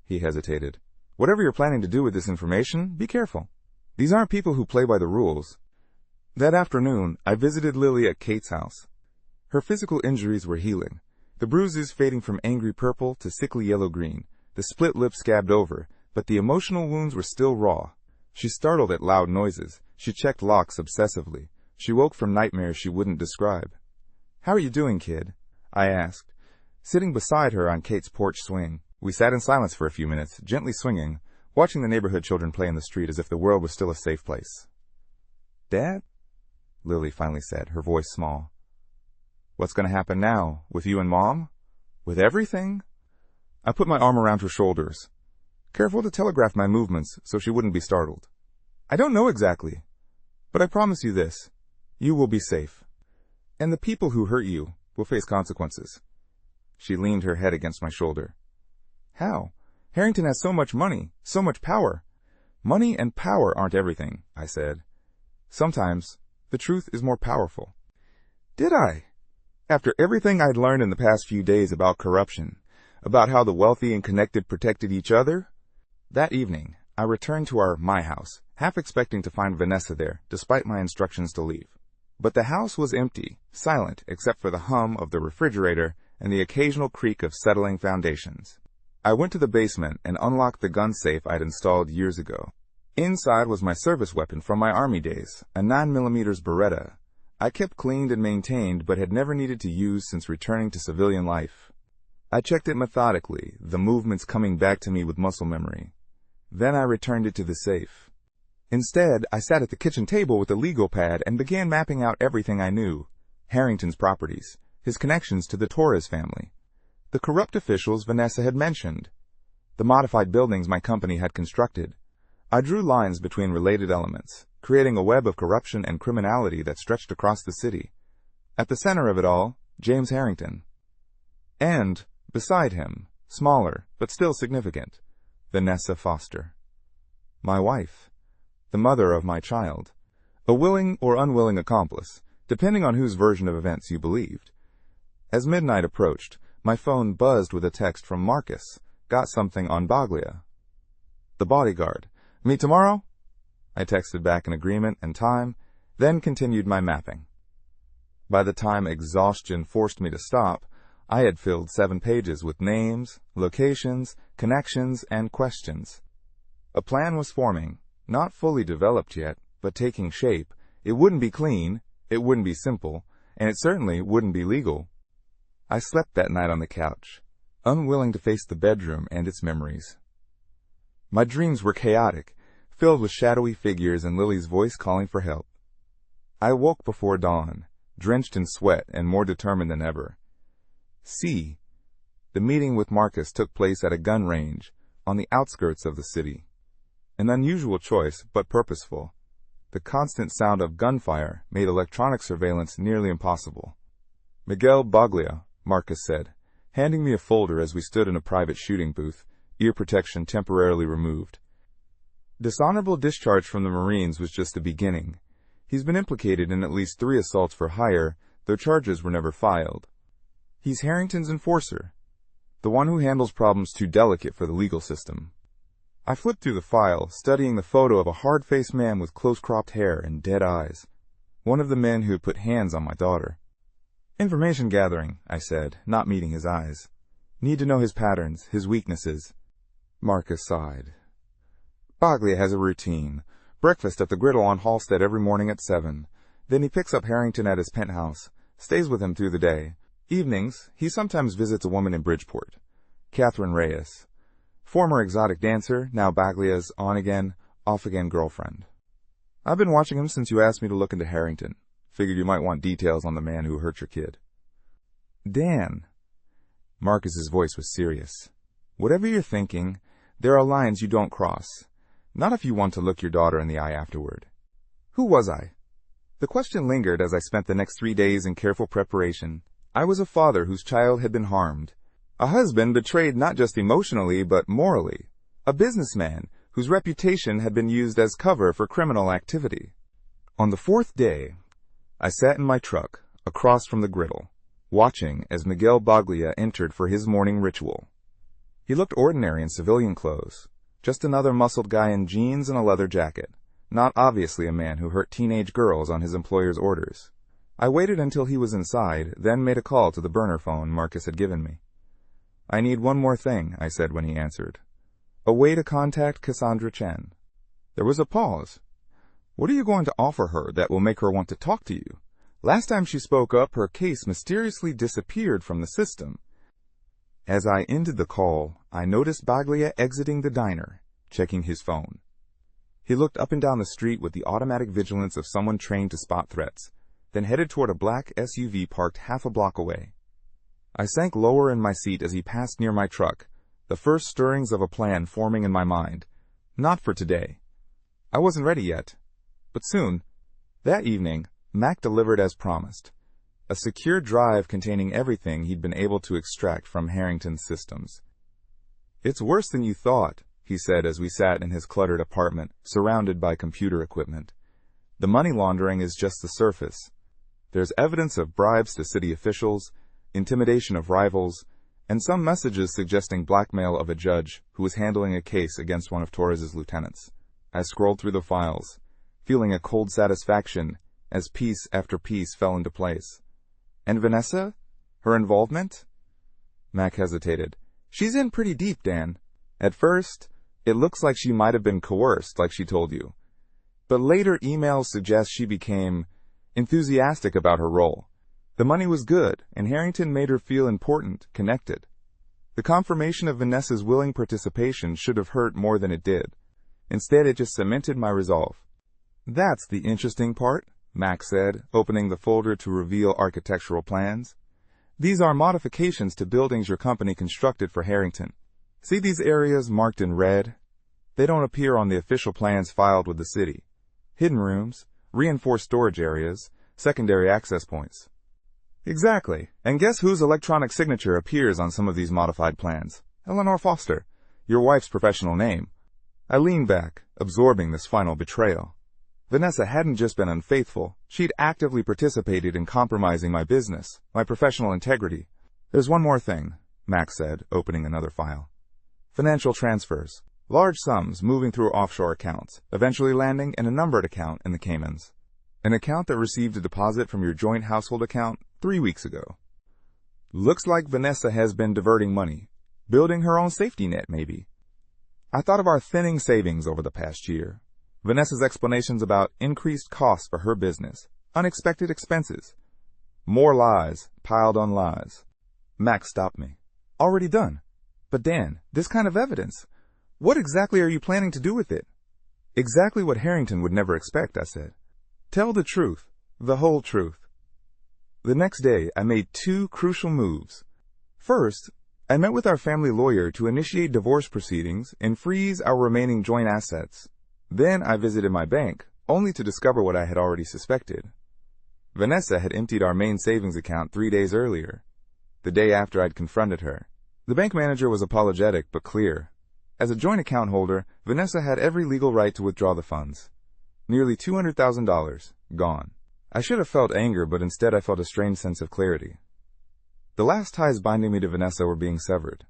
He hesitated. Whatever you're planning to do with this information, be careful. These aren't people who play by the rules. That afternoon, I visited Lily at Kate's house. Her physical injuries were healing, the bruises fading from angry purple to sickly yellow-green, the split lip scabbed over, but the emotional wounds were still raw. She startled at loud noises. She checked locks obsessively. She woke from nightmares she wouldn't describe. How are you doing, kid? I asked, sitting beside her on Kate's porch swing. We sat in silence for a few minutes, gently swinging, watching the neighborhood children play in the street as if the world was still a safe place. Dad? Lily finally said, her voice small. What's going to happen now? With you and Mom? With everything? I put my arm around her shoulders, careful to telegraph my movements so she wouldn't be startled. I don't know exactly, but I promise you this. You will be safe. And the people who hurt you will face consequences. She leaned her head against my shoulder. How? Harrington has so much money, so much power. Money and power aren't everything, I said. Sometimes, the truth is more powerful. Did I? After everything I'd learned in the past few days about corruption, about how the wealthy and connected protected each other? That evening, I returned to my house, half expecting to find Vanessa there, despite my instructions to leave. But the house was empty, silent except for the hum of the refrigerator and the occasional creak of settling foundations. I went to the basement and unlocked the gun safe I'd installed years ago. Inside was my service weapon from my Army days, a 9mm Beretta. I kept cleaned and maintained but had never needed to use since returning to civilian life. I checked it methodically, the movements coming back to me with muscle memory. Then I returned it to the safe. Instead, I sat at the kitchen table with a legal pad and began mapping out everything I knew. Harrington's properties, his connections to the Torres family, the corrupt officials Vanessa had mentioned, the modified buildings my company had constructed. I drew lines between related elements, creating a web of corruption and criminality that stretched across the city. At the center of it all, James Harrington. And, beside him, smaller but still significant, Vanessa Foster. My wife, the mother of my child, a willing or unwilling accomplice, depending on whose version of events you believed. As midnight approached, my phone buzzed with a text from Marcus. Got something on Baglia. The bodyguard. Meet tomorrow? I texted back an agreement and time, then continued my mapping. By the time exhaustion forced me to stop, I had filled 7 pages with names, locations, connections, and questions. A plan was forming, not fully developed yet, but taking shape. It wouldn't be clean, it wouldn't be simple, and it certainly wouldn't be legal. I slept that night on the couch, unwilling to face the bedroom and its memories. My dreams were chaotic, filled with shadowy figures and Lily's voice calling for help. I woke before dawn, drenched in sweat and more determined than ever. C. The meeting with Marcus took place at a gun range on the outskirts of the city. An unusual choice, but purposeful. The constant sound of gunfire made electronic surveillance nearly impossible. Miguel Baglia, Marcus said, handing me a folder as we stood in a private shooting booth, ear protection temporarily removed. Dishonorable discharge from the Marines was just the beginning. He's been implicated in at least 3 assaults for hire, though charges were never filed. He's Harrington's enforcer, the one who handles problems too delicate for the legal system. I flipped through the file, studying the photo of a hard-faced man with close-cropped hair and dead eyes. One of the men who had put hands on my daughter. Information gathering, I said, not meeting his eyes. Need to know his patterns, his weaknesses. Marcus sighed. Baglia has a routine. Breakfast at the griddle on Halstead every morning at 7. Then he picks up Harrington at his penthouse, stays with him through the day. Evenings, he sometimes visits a woman in Bridgeport, Catherine Reyes. Former exotic dancer, now Baglia's on-again, off-again girlfriend. I've been watching him since you asked me to look into Harrington. Figured you might want details on the man who hurt your kid. Dan. Marcus's voice was serious. Whatever you're thinking, there are lines you don't cross. Not if you want to look your daughter in the eye afterward. Who was I? The question lingered as I spent the next 3 days in careful preparation. I was a father whose child had been harmed. A husband betrayed not just emotionally, but morally. A businessman whose reputation had been used as cover for criminal activity. On the 4th day, I sat in my truck, across from the griddle, watching as Miguel Baglia entered for his morning ritual. He looked ordinary in civilian clothes, just another muscled guy in jeans and a leather jacket, not obviously a man who hurt teenage girls on his employer's orders. I waited until he was inside, then made a call to the burner phone Marcus had given me. I need one more thing, I said when he answered. A way to contact Cassandra Chen. There was a pause. What are you going to offer her that will make her want to talk to you? Last time she spoke up, her case mysteriously disappeared from the system. As I ended the call, I noticed Baglia exiting the diner, checking his phone. He looked up and down the street with the automatic vigilance of someone trained to spot threats, then headed toward a black SUV parked half a block away. I sank lower in my seat as he passed near my truck, the first stirrings of a plan forming in my mind. Not for today. I wasn't ready yet. But soon. That evening, Mac delivered as promised. A secure drive containing everything he'd been able to extract from Harrington's systems. It's worse than you thought, he said as we sat in his cluttered apartment, surrounded by computer equipment. The money laundering is just the surface. There's evidence of bribes to city officials, intimidation of rivals, and some messages suggesting blackmail of a judge who was handling a case against one of Torres's lieutenants. I scrolled through the files, feeling a cold satisfaction as piece after piece fell into place. And Vanessa? Her involvement? Mac hesitated. She's in pretty deep, Dan. At first, it looks like she might have been coerced, like she told you. But later emails suggest she became enthusiastic about her role. The money was good, and Harrington made her feel important, connected. The confirmation of Vanessa's willing participation should have hurt more than it did. Instead, it just cemented my resolve. That's the interesting part, Mac said, opening the folder to reveal architectural plans. These are modifications to buildings your company constructed for Harrington. See these areas marked in red? They don't appear on the official plans filed with the city. Hidden rooms, reinforced storage areas, secondary access points. Exactly. And guess whose electronic signature appears on some of these modified plans? Eleanor Foster, your wife's professional name. I leaned back, absorbing this final betrayal. Vanessa hadn't just been unfaithful, she'd actively participated in compromising my business, my professional integrity. There's one more thing, Max said, opening another file. Financial transfers. Large sums moving through offshore accounts, eventually landing in a numbered account in the Caymans. An account that received a deposit from your joint household account 3 weeks ago. Looks like Vanessa has been diverting money, building her own safety net, maybe. I thought of our thinning savings over the past year. Vanessa's explanations about increased costs for her business, unexpected expenses. More lies, piled on lies. Max stopped me. Already done. But Dan, this kind of evidence, what exactly are you planning to do with it? Exactly what Harrington would never expect, I said. Tell the truth, the whole truth. The next day, I made 2 crucial moves. First, I met with our family lawyer to initiate divorce proceedings and freeze our remaining joint assets. Then I visited my bank, only to discover what I had already suspected. Vanessa had emptied our main savings account 3 days earlier, the day after I'd confronted her. The bank manager was apologetic but clear. As a joint account holder, Vanessa had every legal right to withdraw the funds. Nearly $200,000 gone. I should have felt anger, but instead I felt a strange sense of clarity. The last ties binding me to Vanessa were being severed,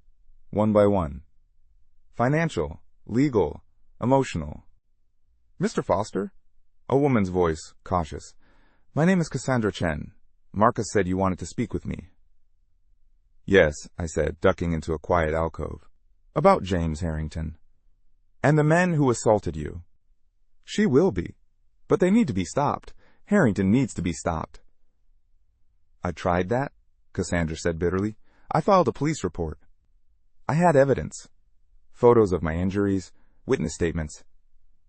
one by one. Financial, legal, emotional. Mr. Foster? A woman's voice, cautious. My name is Cassandra Chen. Marcus said you wanted to speak with me. Yes, I said, ducking into a quiet alcove. About James Harrington. And the men who assaulted you. She will be. But they need to be stopped. Harrington needs to be stopped. I tried that, Cassandra said bitterly. I filed a police report. I had evidence. Photos of my injuries, witness statements.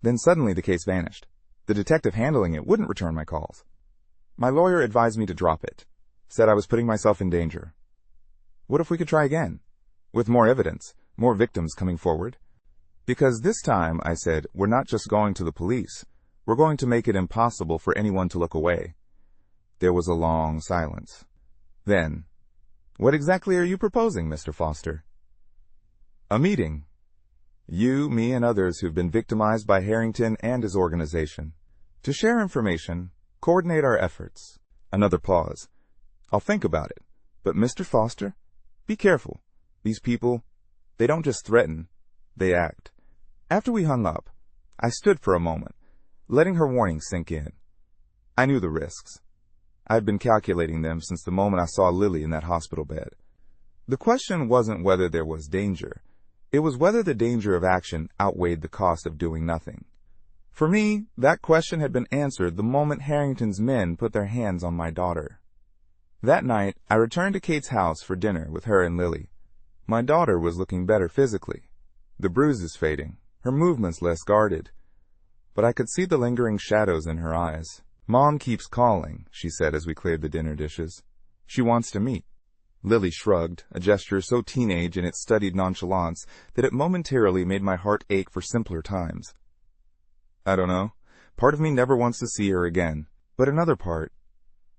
Then suddenly the case vanished. The detective handling it wouldn't return my calls. My lawyer advised me to drop it. Said I was putting myself in danger. What if we could try again? With more evidence, more victims coming forward? Because this time, I said, we're not just going to the police. We're going to make it impossible for anyone to look away. There was a long silence. Then, what exactly are you proposing, Mr. Foster? A meeting. You, me, and others who've been victimized by Harrington and his organization. To share information, coordinate our efforts. Another pause. I'll think about it. But Mr. Foster, be careful. These people, they don't just threaten, they act. After we hung up, I stood for a moment, letting her warning sink in. I knew the risks. I'd been calculating them since the moment I saw Lily in that hospital bed. The question wasn't whether there was danger. It was whether the danger of action outweighed the cost of doing nothing. For me, that question had been answered the moment Harrington's men put their hands on my daughter. That night, I returned to Kate's house for dinner with her and Lily. My daughter was looking better physically, the bruises fading, her movements less guarded. But I could see the lingering shadows in her eyes. Mom keeps calling, she said as we cleared the dinner dishes. She wants to meet. Lily shrugged, a gesture so teenage in its studied nonchalance that it momentarily made my heart ache for simpler times. I don't know. Part of me never wants to see her again. But another part...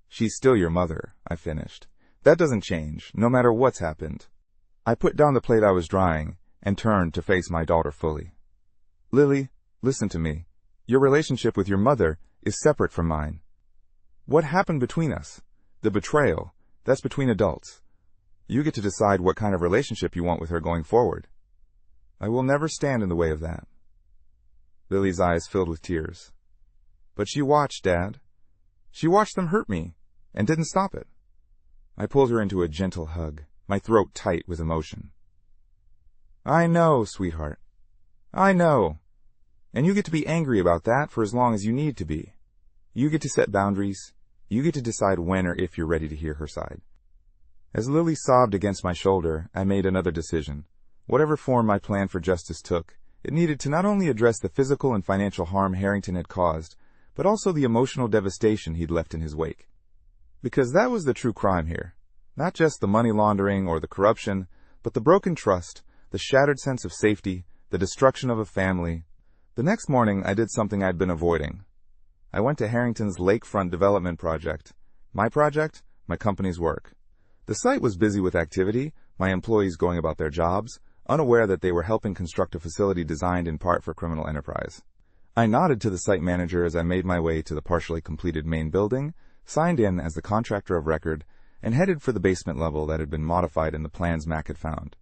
She's still your mother, I finished. That doesn't change, no matter what's happened. I put down the plate I was drying and turned to face my daughter fully. Lily, listen to me. Your relationship with your mother is separate from mine. What happened between us? The betrayal, that's between adults. You get to decide what kind of relationship you want with her going forward. I will never stand in the way of that. Lily's eyes filled with tears. But she watched, Dad. She watched them hurt me, and didn't stop it. I pulled her into a gentle hug, my throat tight with emotion. I know, sweetheart. I know. And you get to be angry about that for as long as you need to be. You get to set boundaries. You get to decide when or if you're ready to hear her side. As Lily sobbed against my shoulder, I made another decision. Whatever form my plan for justice took, it needed to not only address the physical and financial harm Harrington had caused, but also the emotional devastation he'd left in his wake. Because that was the true crime here. Not just the money laundering or the corruption, but the broken trust, the shattered sense of safety, the destruction of a family. The next morning, I did something I'd been avoiding. I went to Harrington's lakefront development project. My project, my company's work. The site was busy with activity, my employees going about their jobs, unaware that they were helping construct a facility designed in part for criminal enterprise. I nodded to the site manager as I made my way to the partially completed main building, signed in as the contractor of record, and headed for the basement level that had been modified in the plans Mac had found.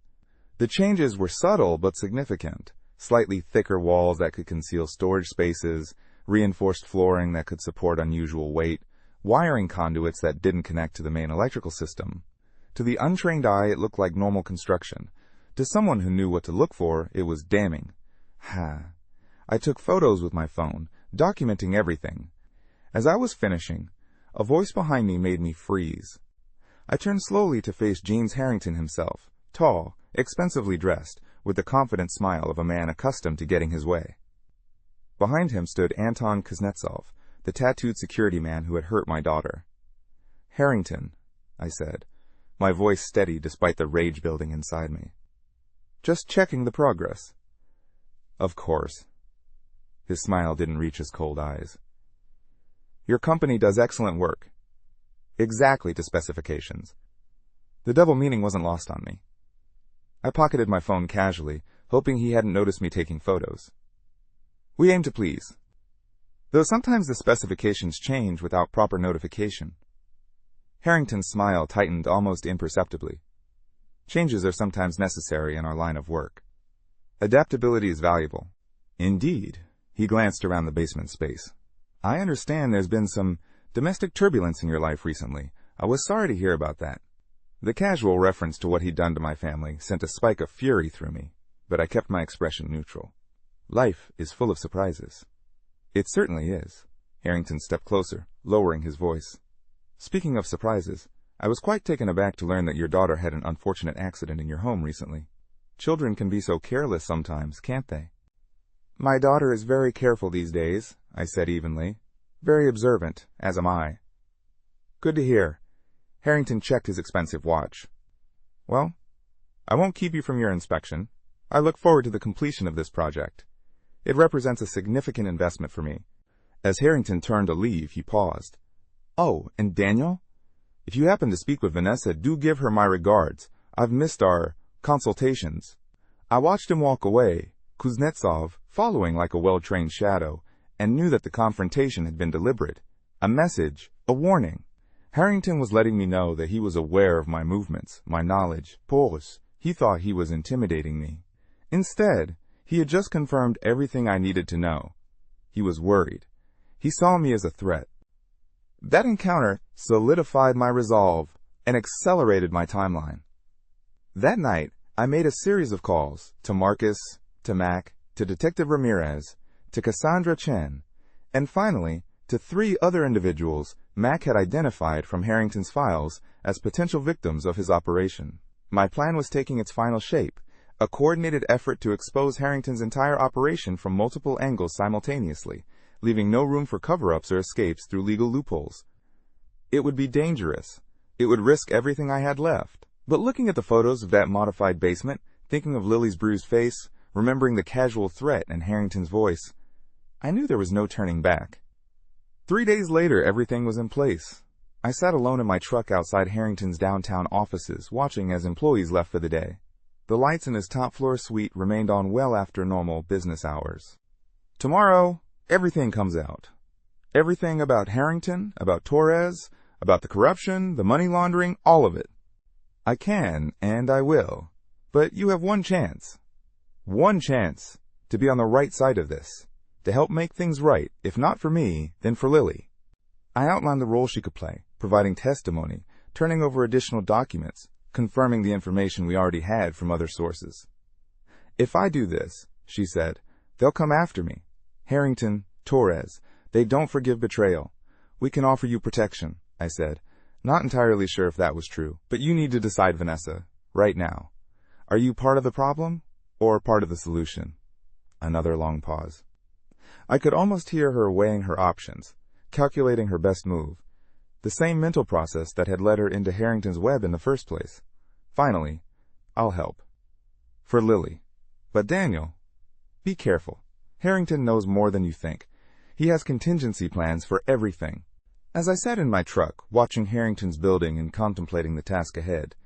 The changes were subtle but significant. Slightly thicker walls that could conceal storage spaces, reinforced flooring that could support unusual weight, wiring conduits that didn't connect to the main electrical system. To the untrained eye, it looked like normal construction. To someone who knew what to look for, it was damning. I took photos with my phone, documenting everything. As I was finishing, a voice behind me made me freeze. I turned slowly to face James Harrington himself, tall, expensively dressed, with the confident smile of a man accustomed to getting his way. Behind him stood Anton Kuznetsov, the tattooed security man who had hurt my daughter. "Harrington," I said, my voice steady despite the rage building inside me. "Just checking the progress." "Of course." His smile didn't reach his cold eyes. "Your company does excellent work. Exactly to specifications." The double meaning wasn't lost on me. I pocketed my phone casually, hoping he hadn't noticed me taking photos. "We aim to please. Though sometimes the specifications change without proper notification." Harrington's smile tightened almost imperceptibly. "Changes are sometimes necessary in our line of work. Adaptability is valuable." "Indeed." He glanced around the basement space. "I understand there's been some domestic turbulence in your life recently. I was sorry to hear about that." The casual reference to what he'd done to my family sent a spike of fury through me, but I kept my expression neutral. Life is full of surprises. "It certainly is." Harrington stepped closer, lowering his voice. "Speaking of surprises, I was quite taken aback to learn that your daughter had an unfortunate accident in your home recently. Children can be so careless sometimes, can't they?" "My daughter is very careful these days," I said evenly. "Very observant, as am I." "Good to hear." Harrington checked his expensive watch. "Well, I won't keep you from your inspection. I look forward to the completion of this project. It represents a significant investment for me." As Harrington turned to leave, he paused. "Oh, and Daniel? If you happen to speak with Vanessa, do give her my regards. I've missed our consultations." I watched him walk away, Kuznetsov following like a well-trained shadow, and knew that the confrontation had been deliberate. A message, a warning. Harrington was letting me know that he was aware of my movements, my knowledge. Pause. He thought he was intimidating me. Instead, he had just confirmed everything I needed to know. He was worried. He saw me as a threat. That encounter solidified my resolve and accelerated my timeline. That night, I made a series of calls to Marcus, to Mac, to Detective Ramirez, to Cassandra Chen, and finally, to 3 other individuals Mac had identified from Harrington's files as potential victims of his operation. My plan was taking its final shape, a coordinated effort to expose Harrington's entire operation from multiple angles simultaneously, leaving no room for cover-ups or escapes through legal loopholes. It would be dangerous. It would risk everything I had left. But looking at the photos of that modified basement, thinking of Lily's bruised face, remembering the casual threat and Harrington's voice, I knew there was no turning back. 3 days later, everything was in place. I sat alone in my truck outside Harrington's downtown offices, watching as employees left for the day. The lights in his top-floor suite remained on well after normal business hours. Tomorrow, everything comes out. Everything about Harrington, about Torres, about the corruption, the money laundering, all of it. I can, and I will. But you have one chance. One chance to be on the right side of this, to help make things right, if not for me, then for Lily. I outlined the role she could play, providing testimony, turning over additional documents, confirming the information we already had from other sources. "If I do this," she said, "they'll come after me. Harrington, Torres, they don't forgive betrayal. We can offer you protection," I said, not entirely sure if that was true. "But you need to decide, Vanessa, right now. Are you part of the problem or part of the solution?" Another long pause. I could almost hear her weighing her options, calculating her best move, the same mental process that had led her into Harrington's web in the first place. Finally, "I'll help. For Lily. But Daniel, be careful. Harrington knows more than you think. He has contingency plans for everything." As I sat in my truck, watching Harrington's building and contemplating the task ahead,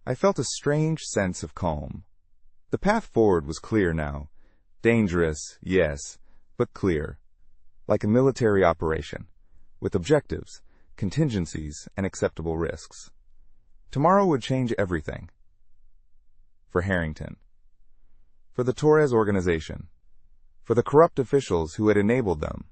I felt a strange sense of calm. The path forward was clear now. Dangerous, yes, but clear, like a military operation, with objectives, contingencies, and acceptable risks. Tomorrow would change everything. For Harrington. For the Torres organization. For the corrupt officials who had enabled them.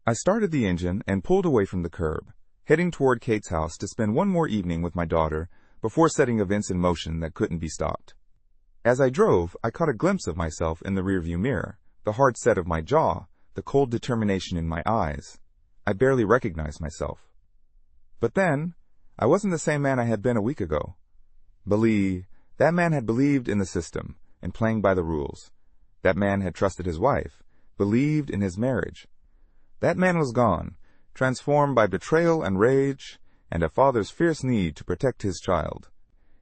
I started the engine and pulled away from the curb, heading toward Kate's house to spend one more evening with my daughter before setting events in motion that couldn't be stopped. As I drove, I caught a glimpse of myself in the rearview mirror, the hard set of my jaw, the cold determination in my eyes. I barely recognized myself. But then, I wasn't the same man I had been a week ago. That man had believed in the system and playing by the rules. That man had trusted his wife, believed in his marriage. That man was gone, transformed by betrayal and rage, and a father's fierce need to protect his child.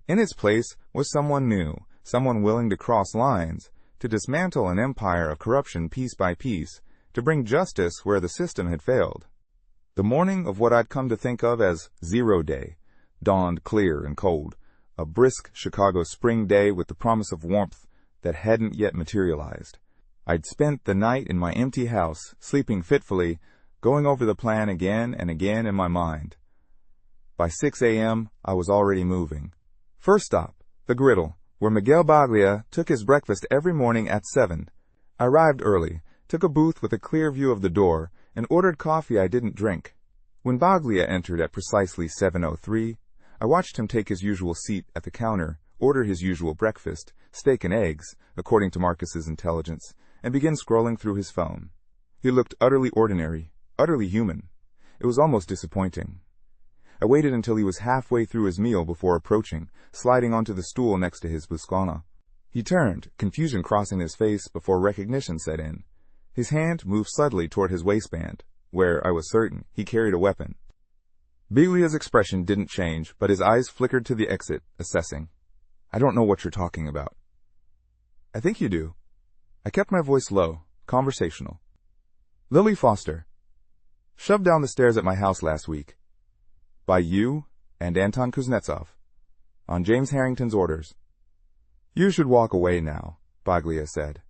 In his place was someone new, someone willing to cross lines, to dismantle an empire of corruption piece by piece, to bring justice where the system had failed. The morning of what I'd come to think of as Zero Day dawned clear and cold, a brisk Chicago spring day with the promise of warmth that hadn't yet materialized. I'd spent the night in my empty house, sleeping fitfully, going over the plan again and again in my mind. By 6 a.m., I was already moving. First stop, the Griddle, where Miguel Baglia took his breakfast every morning at 7. I arrived early, took a booth with a clear view of the door, and ordered coffee I didn't drink. When Baglia entered at precisely 7:03, I watched him take his usual seat at the counter, order his usual breakfast, steak and eggs, according to Marcus's intelligence, and begin scrolling through his phone. He looked utterly ordinary, utterly human. It was almost disappointing. I waited until he was halfway through his meal before approaching, sliding onto the stool next to his Buscona. He turned, confusion crossing his face before recognition set in. His hand moved subtly toward his waistband, where, I was certain, he carried a weapon. Baglia's expression didn't change, but his eyes flickered to the exit, assessing. I don't know what you're talking about. I think you do. I kept my voice low, conversational. Lily Foster. Shoved down the stairs at my house last week. By you and Anton Kuznetsov. On James Harrington's orders. You should walk away now, Baglia said,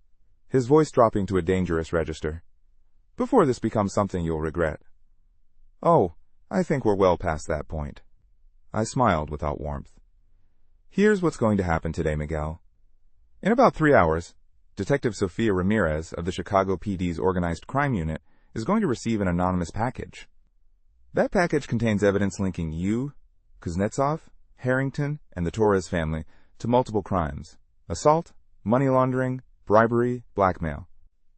his voice dropping to a dangerous register. Before this becomes something you'll regret. Oh, I think we're well past that point. I smiled without warmth. Here's what's going to happen today, Miguel. In about 3 hours, Detective Sofia Ramirez of the Chicago PD's Organized Crime Unit is going to receive an anonymous package. That package contains evidence linking you, Kuznetsov, Harrington, and the Torres family to multiple crimes: assault, money laundering, bribery, blackmail.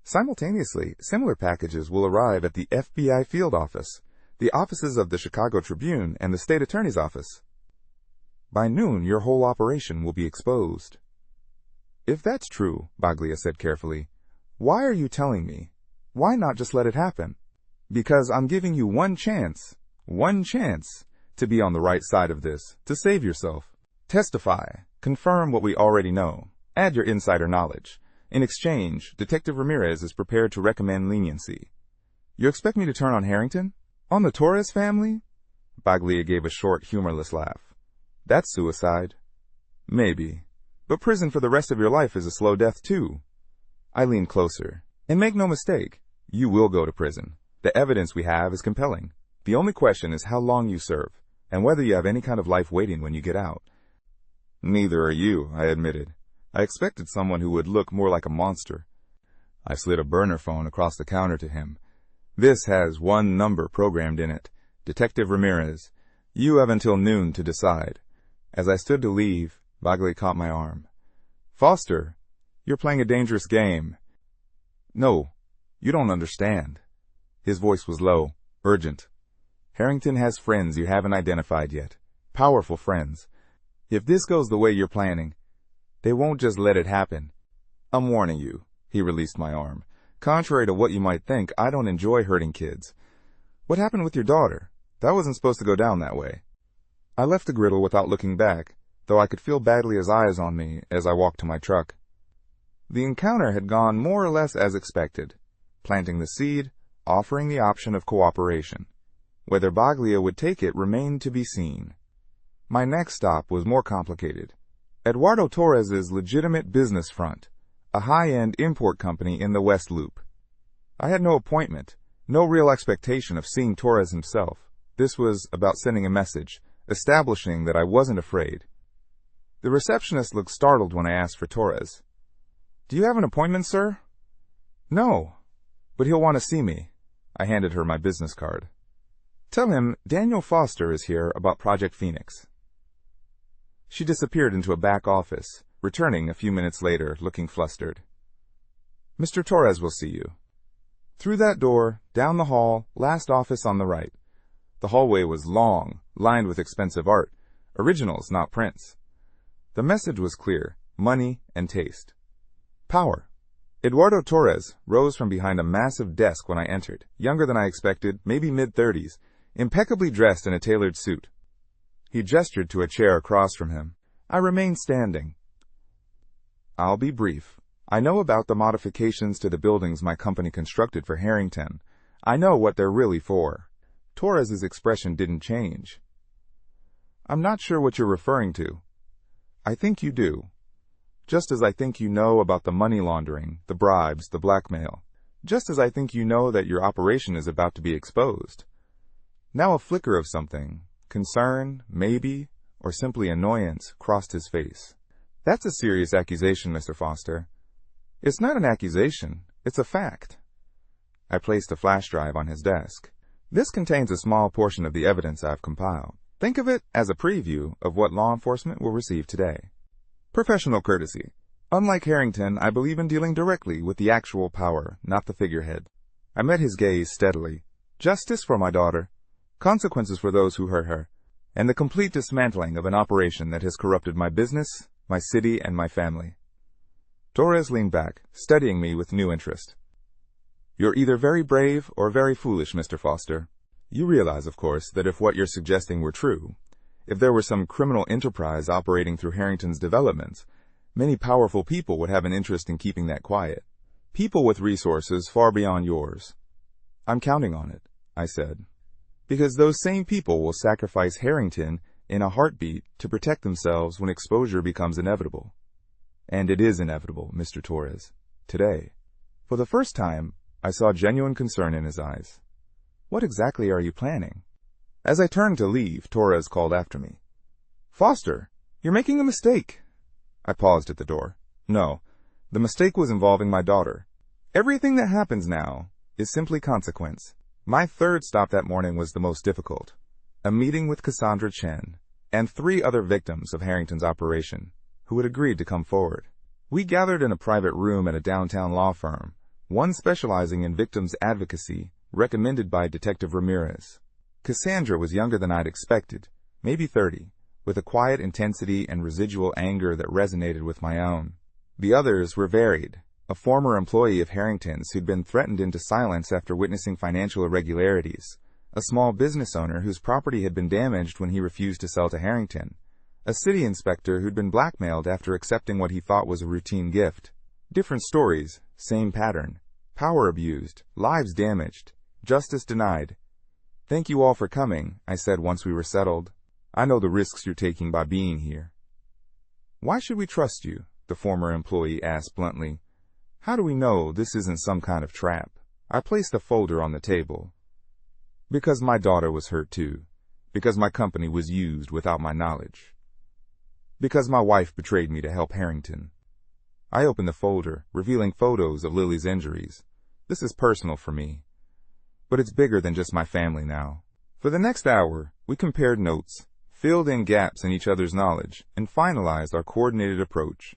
Simultaneously, similar packages will arrive at the FBI field office, the offices of the Chicago Tribune, and the state attorney's office. By noon, your whole operation will be exposed. If that's true, Baglia said carefully, why are you telling me? Why not just let it happen? Because I'm giving you one chance to be on the right side of this, to save yourself. Testify, confirm what we already know, add your insider knowledge. In exchange, Detective Ramirez is prepared to recommend leniency. You expect me to turn on Harrington? On the Torres family? Baglia gave a short, humorless laugh. That's suicide. Maybe. But prison for the rest of your life is a slow death, too. I leaned closer. And make no mistake, you will go to prison. The evidence we have is compelling. The only question is how long you serve, and whether you have any kind of life waiting when you get out. Neither are you, I admitted. I expected someone who would look more like a monster. I slid a burner phone across the counter to him. This has one number programmed in it. Detective Ramirez. You have until noon to decide. As I stood to leave, Baglia caught my arm. Foster, you're playing a dangerous game. No, you don't understand. His voice was low, urgent. Harrington has friends you haven't identified yet. Powerful friends. If this goes the way you're planning, they won't just let it happen. I'm warning you. He released my arm. Contrary to what you might think, I don't enjoy hurting kids. What happened with your daughter? That wasn't supposed to go down that way. I left the Griddle without looking back, though I could feel Baglia's eyes on me as I walked to my truck. The encounter had gone more or less as expected, planting the seed, offering the option of cooperation. Whether Baglia would take it remained to be seen. My next stop was more complicated. Eduardo Torres's legitimate business front, a high-end import company in the West Loop. I had no appointment, no real expectation of seeing Torres himself. This was about sending a message, establishing that I wasn't afraid. The receptionist looked startled when I asked for Torres. "Do you have an appointment, sir?" "No, but he'll want to see me." I handed her my business card. "Tell him Daniel Foster is here about Project Phoenix." She disappeared into a back office, returning a few minutes later, looking flustered. "Mr. Torres will see you." Through that door, down the hall, last office on the right. The hallway was long, lined with expensive art, originals, not prints. The message was clear: money and taste. Power. Eduardo Torres rose from behind a massive desk when I entered, younger than I expected, maybe mid-30s, impeccably dressed in a tailored suit. He gestured to a chair across from him. I remained standing. "I'll be brief. I know about the modifications to the buildings my company constructed for Harrington. I know what they're really for." Torres's expression didn't change. "I'm not sure what you're referring to." "I think you do. Just as I think you know about the money laundering, the bribes, the blackmail. Just as I think you know that your operation is about to be exposed." Now a flicker of something, concern, maybe, or simply annoyance, crossed his face. "That's a serious accusation, Mr. Foster." "It's not an accusation, it's a fact." I placed a flash drive on his desk. "This contains a small portion of the evidence I've compiled. Think of it as a preview of what law enforcement will receive today. Professional courtesy. Unlike Harrington, I believe in dealing directly with the actual power, not the figurehead." I met his gaze steadily. "Justice for my daughter, consequences for those who hurt her, and the complete dismantling of an operation that has corrupted my business, my city, and my family." Torres leaned back, studying me with new interest. "You're either very brave or very foolish, Mr. Foster. You realize, of course, that if what you're suggesting were true, if there were some criminal enterprise operating through Harrington's developments, many powerful people would have an interest in keeping that quiet. People with resources far beyond yours." "I'm counting on it," I said. "Because those same people will sacrifice Harrington in a heartbeat to protect themselves when exposure becomes inevitable. And it is inevitable, Mr. Torres. Today." For the first time, I saw genuine concern in his eyes. "What exactly are you planning?" As I turned to leave, Torres called after me. "Foster, you're making a mistake." I paused at the door. "No, the mistake was involving my daughter. Everything that happens now is simply consequence." My third stop that morning was the most difficult. A meeting with Cassandra Chen and 3 other victims of Harrington's operation, who had agreed to come forward. We gathered in a private room at a downtown law firm, one specializing in victims advocacy, recommended by Detective Ramirez. Cassandra was younger than I'd expected, maybe 30, with a quiet intensity and residual anger that resonated with my own. The others were varied. A former employee of Harrington's who'd been threatened into silence after witnessing financial irregularities, a small business owner whose property had been damaged when he refused to sell to Harrington, a city inspector who'd been blackmailed after accepting what he thought was a routine gift. Different stories, same pattern. Power abused, lives damaged, justice denied. "Thank you all for coming," I said once we were settled. "I know the risks you're taking by being here." "Why should we trust you?" the former employee asked bluntly. "How do we know this isn't some kind of trap?" I placed a folder on the table. "Because my daughter was hurt too. Because my company was used without my knowledge. Because my wife betrayed me to help Harrington." I opened the folder, revealing photos of Lily's injuries. "This is personal for me. But it's bigger than just my family now." For the next hour, we compared notes, filled in gaps in each other's knowledge, and finalized our coordinated approach.